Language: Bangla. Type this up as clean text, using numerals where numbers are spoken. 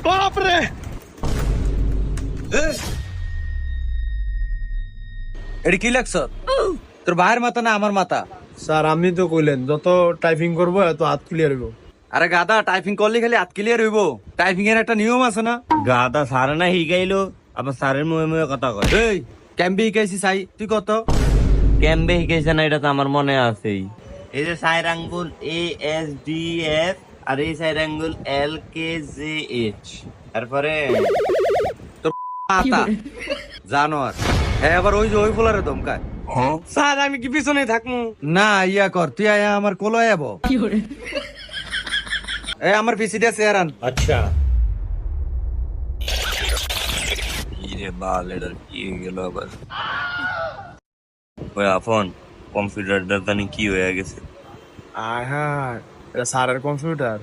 বাপরে এটা কি লাগছ তোর ভাইয়ের মাথা না আমার মাথা? স্যার আপনি তো কইলেন যত টাইপিং করবো এত হাত ক্লিয়ার হইব। আরে গাদা, টাইপিং করলে খালি হাত ক্লিয়ার হইব? টাইপিং এর একটা নিয়ম আছে না? গাদা সারে না হিগাইলো আবার সারের মুহে মুহে কথা কয়। এই ক্যাম্বি শিখাইছি চাই, তুই কত? কেমবে হিগাইছে না এটা তো আমার মনে আছেই। এই যে সাইড আঙ্গুল ASDF আর এই সাইড আঙ্গুল LKJH, তারপরে মাথা জানোয়ার। হ্যাঁ আবার ওই যে ওই ফোলারে ধমকায়। স্যার আমি কি পিছনে থাকবো? না ইয়া কর, তুই আয়া আমার কোলো আয়াব। এই আমার পিসি দিয়ে চেয়ার আন। আচ্ছা ইরে বাল এটা কি গেল আবার। ওই আফন কম্পিউটারটা জানি কি হয়ে গেছে। আয় হ্যাঁ, এটা স্যারের কম্পিউটার।